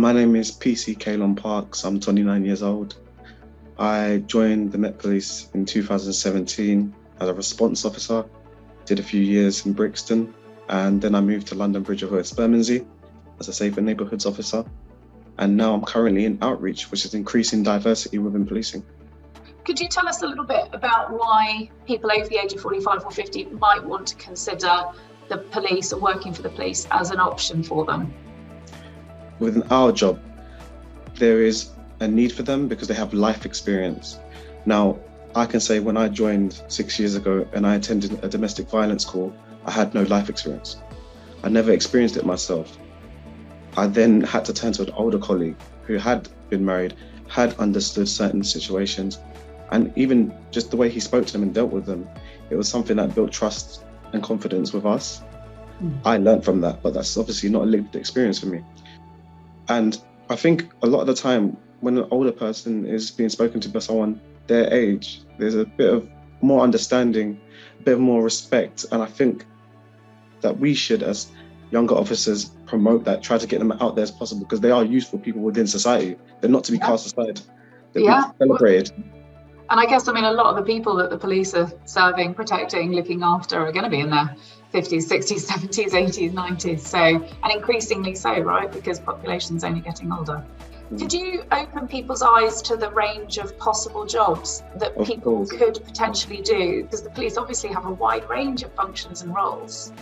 My name is PC Kaelon Parkes. I'm 29 years old. I joined the Met Police in 2017 as a response officer, did a few years in Brixton, and then I moved to London Bridge of West Bermondsey as a safer neighbourhoods officer. And now I'm currently in outreach, which is increasing diversity within policing. Could you tell us a little bit about why people over the age of 45 or 50 might want to consider the police or working for the police as an option for them? Within our job, there is a need for them because they have life experience. Now, I can say when I joined 6 years ago and I attended a domestic violence call, I had no life experience. I never experienced it myself. I then had to turn to an older colleague who had been married, had understood certain situations, and even just the way he spoke to them and dealt with them, it was something that built trust and confidence with us. I learned from that, but that's obviously not a lived experience for me. And I think a lot of the time when an older person is being spoken to by someone their age, there's a bit of more understanding, a bit more respect. And I think that we should, as younger officers, promote that, try to get them out there as possible, because they are useful people within society. They're not to be cast aside. They're to be celebrated. And I guess, a lot of the people that the police are serving, protecting, looking after are going to be in their 50s, 60s, 70s, 80s, 90s. So, and increasingly so, right? Because population's only getting older. Could you open people's eyes to the range of possible jobs that people could potentially do? Because the police obviously have a wide range of functions and roles.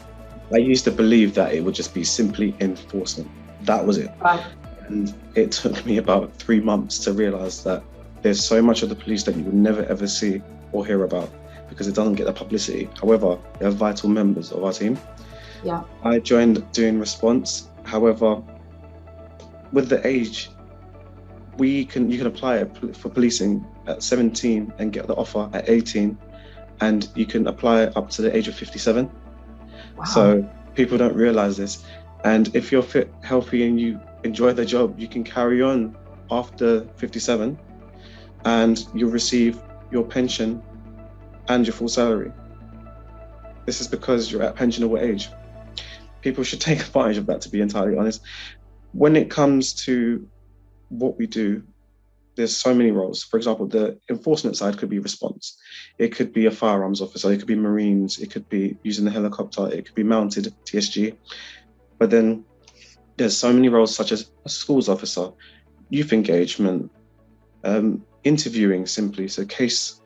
I used to believe that it would just be simply enforcement. That was it. Right. And it took me about 3 months to realise that there's so much of the police that you will never ever see or hear about because it doesn't get the publicity. However, they're vital members of our team. Yeah. I joined doing response. However, with the age, you can apply for policing at 17 and get the offer at 18, and you can apply up to the age of 57. Wow. So people don't realise this. And if you're fit, healthy, and you enjoy the job, you can carry on after 57. And you'll receive your pension and your full salary. This is because you're at pensionable age. People should take advantage of that, to be entirely honest. When it comes to what we do, there's so many roles. For example, the enforcement side could be response. It could be a firearms officer, it could be Marines, it could be using the helicopter, it could be mounted TSG. But then there's so many roles such as a schools officer, youth engagement, interviewing simply, so case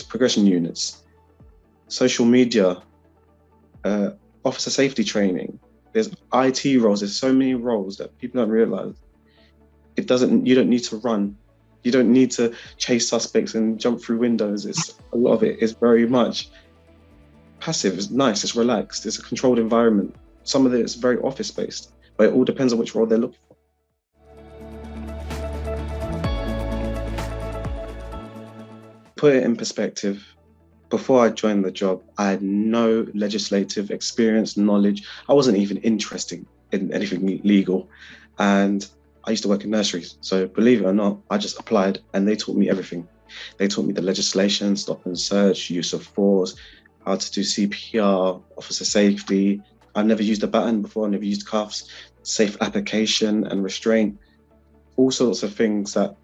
progression units, social media, officer safety training. There's IT roles. There's so many roles that people don't realise. You don't need to run. You don't need to chase suspects and jump through windows. A lot of it is very much passive. It's nice. It's relaxed. It's a controlled environment. Some of it is very office based, but it all depends on which role they're looking for. Put it in perspective, before I joined the job, I had no legislative experience, knowledge. I wasn't even interested in anything legal. And I used to work in nurseries. So believe it or not, I just applied and they taught me everything. They taught me the legislation, stop and search, use of force, how to do CPR, officer safety. I've never used a baton before, I never used cuffs, safe application and restraint, all sorts of things that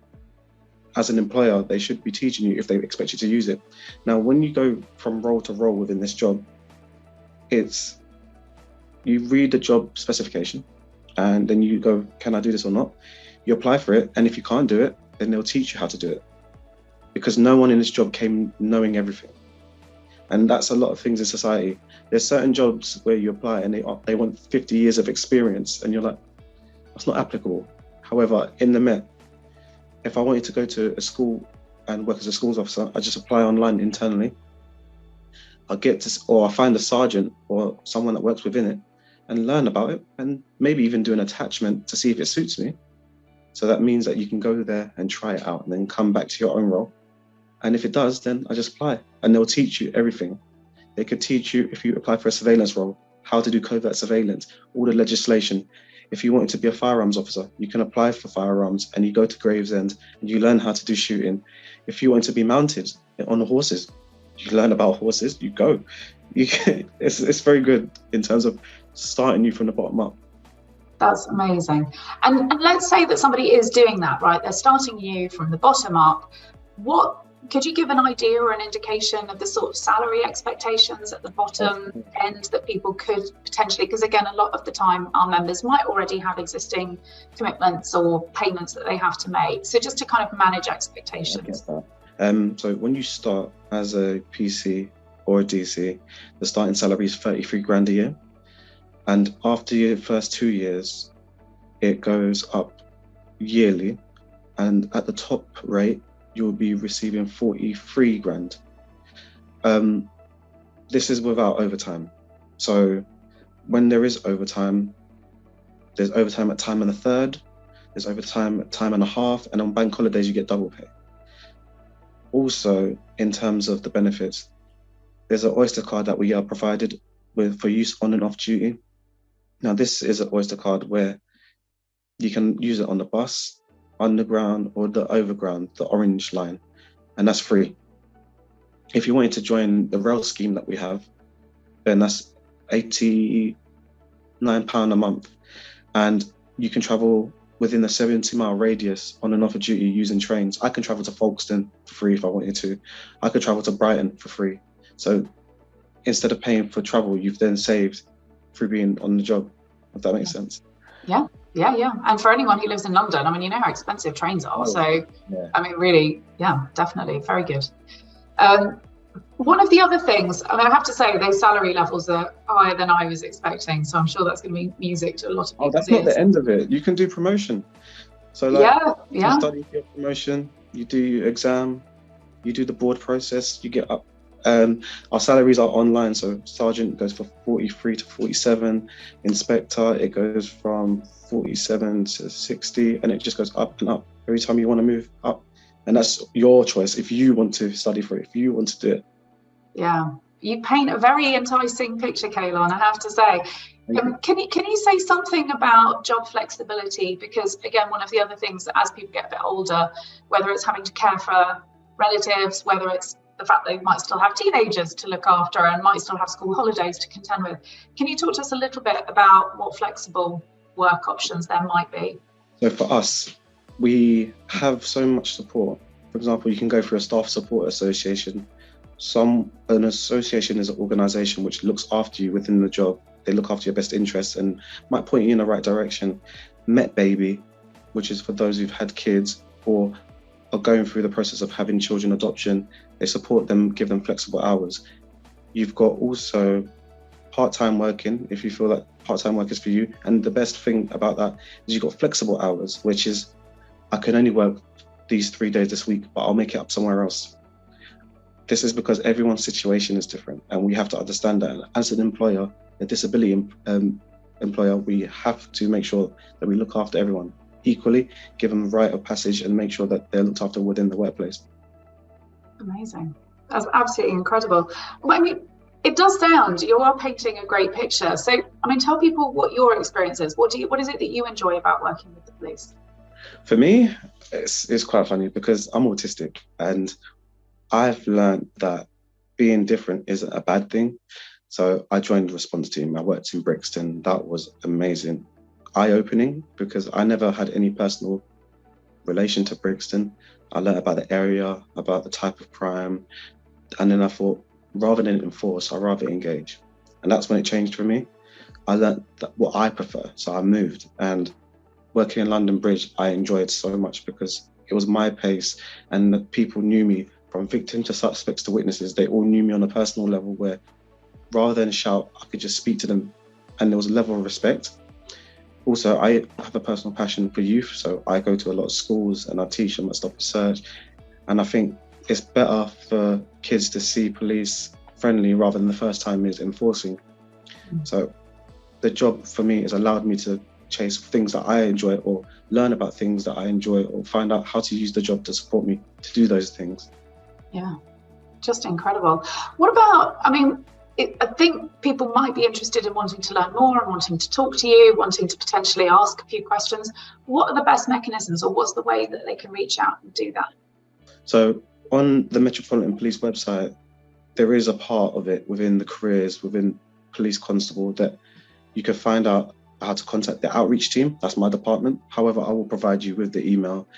as an employer, they should be teaching you if they expect you to use it. Now, when you go from role to role within this job, you read the job specification and then you go, can I do this or not? You apply for it. And if you can't do it, then they'll teach you how to do it. Because no one in this job came knowing everything. And that's a lot of things in society. There's certain jobs where you apply and they want 50 years of experience and you're like, that's not applicable. However, in the Met, if I wanted to go to a school and work as a schools officer, I just apply online internally. I find a sergeant or someone that works within it and learn about it and maybe even do an attachment to see if it suits me. So that means that you can go there and try it out and then come back to your own role. And if it does, then I just apply and they'll teach you everything. They could teach you, if you apply for a surveillance role, how to do covert surveillance, all the legislation. If you wanted to be a firearms officer, you can apply for firearms and you go to Gravesend and you learn how to do shooting. If you want to be mounted on the horses, you learn about horses, you go. It's very good in terms of starting you from the bottom up. That's amazing. And let's say that somebody is doing that, right? They're starting you from the bottom up. What could you give an idea or an indication of the sort of salary expectations at the bottom end that people could potentially, because again, a lot of the time our members might already have existing commitments or payments that they have to make. So just to kind of manage expectations. So when you start as a PC or a DC, the starting salary is 33 grand a year. And after your first 2 years, it goes up yearly. And at the top rate, you'll be receiving 43 grand. This is without overtime. So when there is overtime, there's overtime at time and a third, there's overtime at time and a half, and on bank holidays, you get double pay. Also, in terms of the benefits, there's an Oyster card that we are provided with for use on and off duty. Now, this is an Oyster card where you can use it on the bus, underground, or the overground, the orange line, and that's free. If you wanted to join the rail scheme that we have, then that's £89 a month, and you can travel within a 70-mile radius on and off of duty using trains. I can travel to Folkestone for free if I wanted to. I could travel to Brighton for free. So instead of paying for travel, you've then saved through being on the job, if that makes sense. Yeah. And for anyone who lives in London, I mean, you know how expensive trains are. So, yeah. I mean, really, yeah, definitely. Very good. One of the other things, I mean, I have to say, those salary levels are higher than I was expecting. So I'm sure that's going to be music to a lot of people. Oh, that's not the end of it. You can do promotion. So you study for your promotion, you do your exam, you do the board process, you get up. Our salaries are online, so sergeant goes for 43 to 47, inspector it goes from 47 to 60, and it just goes up and up every time you want to move up, and that's your choice if you want to study for it, if you want to do it. Yeah, you paint a very enticing picture, Kaelon, I have to say. Can you say something about job flexibility? Because again, one of the other things that as people get a bit older, whether it's having to care for relatives, whether it's the fact they might still have teenagers to look after and might still have school holidays to contend with. Can you talk to us a little bit about what flexible work options there might be? So for us, we have so much support. For example, you can go through a staff support association. An association is an organisation which looks after you within the job. They look after your best interests and might point you in the right direction. Met Baby, which is for those who've had kids or are going through the process of having children adoption. They support them, give them flexible hours. You've got also part-time working, if you feel like part-time work is for you. And the best thing about that is you've got flexible hours, which is, I can only work these 3 days this week, but I'll make it up somewhere else. This is because everyone's situation is different, and we have to understand that. And as an employer, a disability employer, we have to make sure that we look after everyone equally, give them the right of passage, and make sure that they're looked after within the workplace. Amazing. That's absolutely incredible. Well, I mean, it does sound, you are painting a great picture. So, I mean, tell people what your experience is. What is it that you enjoy about working with the police? For me, it's quite funny because I'm autistic, and I've learned that being different isn't a bad thing. So I joined the response team. I worked in Brixton. That was amazing. Eye-opening because I never had any personal relation to Brixton. I learned about the area, about the type of crime, and then I thought, rather than enforce, I'd rather engage. And that's when it changed for me. I learned that what I prefer, so I moved. And working in London Bridge, I enjoyed so much because it was my pace, and the people knew me from victim to suspects to witnesses. They all knew me on a personal level where rather than shout, I could just speak to them, and there was a level of respect. Also, I have a personal passion for youth, so I go to a lot of schools and I teach them at Stop the Search. And I think it's better for kids to see police friendly rather than the first time is enforcing. So the job for me has allowed me to chase things that I enjoy, or learn about things that I enjoy, or find out how to use the job to support me to do those things. Yeah, just incredible. What about, I mean, I think people might be interested in wanting to learn more and wanting to talk to you, wanting to potentially ask a few questions. What are the best mechanisms, or what's the way that they can reach out and do that? So on the Metropolitan Police website, there is a part of it within the careers, within police constable, that you can find out how to contact the outreach team. That's my department. However, I will provide you with the email.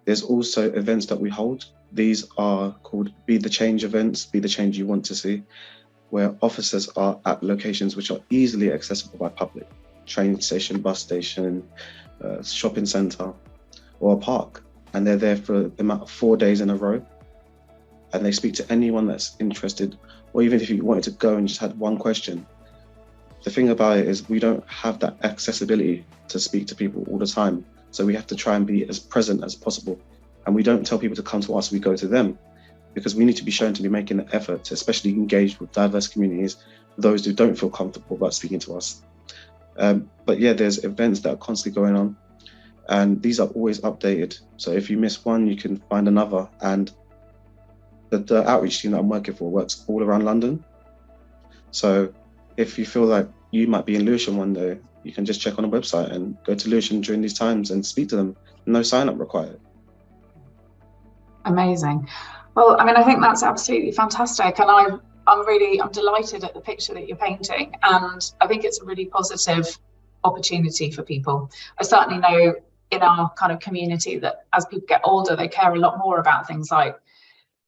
There's also events that we hold. These are called Be the Change events, Be the Change You Want to See, where officers are at locations which are easily accessible by public. Train station, bus station, shopping centre, or a park. And they're there for the amount of 4 days in a row. And they speak to anyone that's interested, or even if you wanted to go and just had one question. The thing about it is we don't have that accessibility to speak to people all the time. So we have to try and be as present as possible. And we don't tell people to come to us, we go to them, because we need to be shown to be making an effort to especially engage with diverse communities, those who don't feel comfortable about speaking to us. But yeah, there's events that are constantly going on, and these are always updated. So if you miss one, you can find another. And the outreach team that I'm working for works all around London. So if you feel like you might be in Lewisham one day, you can just check on the website and go to Lewisham during these times and speak to them. No sign up required. Amazing. Well, I mean, I think that's absolutely fantastic. And I'm delighted at the picture that you're painting. And I think it's a really positive opportunity for people. I certainly know in our kind of community that as people get older, they care a lot more about things like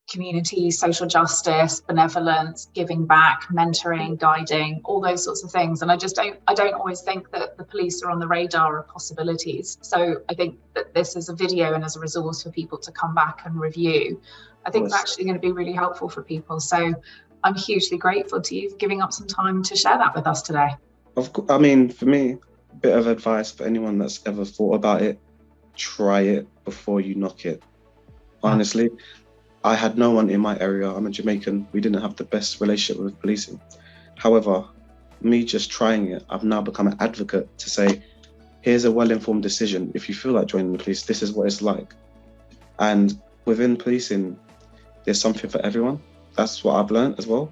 community, social justice, benevolence, giving back, mentoring, guiding, all those sorts of things. And I don't always think that the police are on the radar of possibilities. So I think that this is a video and as a resource for people to come back and review. I think it's actually going to be really helpful for people. So I'm hugely grateful to you for giving up some time to share that with us today. Of course, I mean, for me, a bit of advice for anyone that's ever thought about it, try it before you knock it. Honestly, I had no one in my area. I'm a Jamaican. We didn't have the best relationship with policing. However, me just trying it, I've now become an advocate to say, here's a well-informed decision. If you feel like joining the police, this is what it's like. And within policing, there's something for everyone. That's what I've learned as well.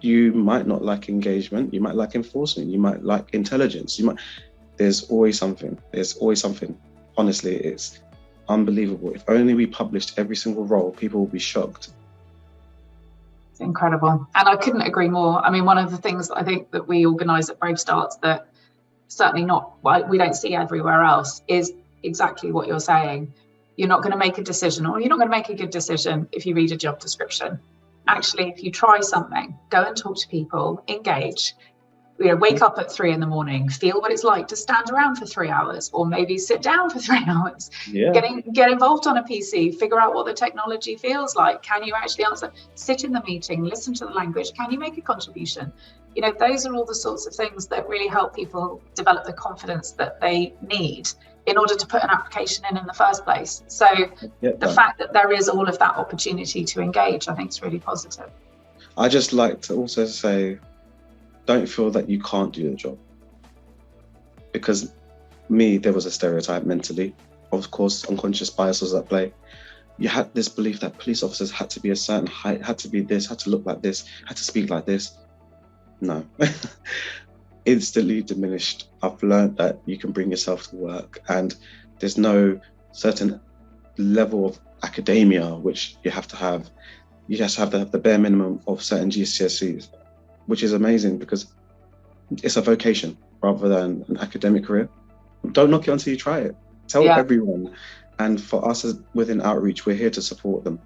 You might not like engagement. You might like enforcement. You might like intelligence. There's always something. There's always something. Honestly, it's unbelievable. If only we published every single role, people would be shocked. It's incredible. And I couldn't agree more. I mean, one of the things I think that we organise at Brave Starts that certainly we don't see everywhere else is exactly what you're saying. You're not going to make a decision, or you're not going to make a good decision if you read a job description. Actually, if you try something, go and talk to people, engage, wake up at 3 a.m, feel what it's like to stand around for 3 hours, or maybe sit down for 3 hours, get involved on a PC, figure out what the technology feels like. Can you actually answer? Sit in the meeting, listen to the language. Can you make a contribution? Those are all the sorts of things that really help people develop the confidence that they need in order to put an application in the first place. So the fact that there is all of that opportunity to engage, I think is really positive. I just like to also say, don't feel that you can't do the job. Because there was a stereotype mentally. Of course, unconscious bias was at play. You had this belief that police officers had to be a certain height, had to be this, had to look like this, had to speak like this. No. Instantly diminished. I've learned that you can bring yourself to work, and there's no certain level of academia which you have to have. You just have to have the bare minimum of certain GCSEs, which is amazing because it's a vocation rather than an academic career. Don't knock it until you try it. Tell everyone. And for us within outreach, we're here to support them.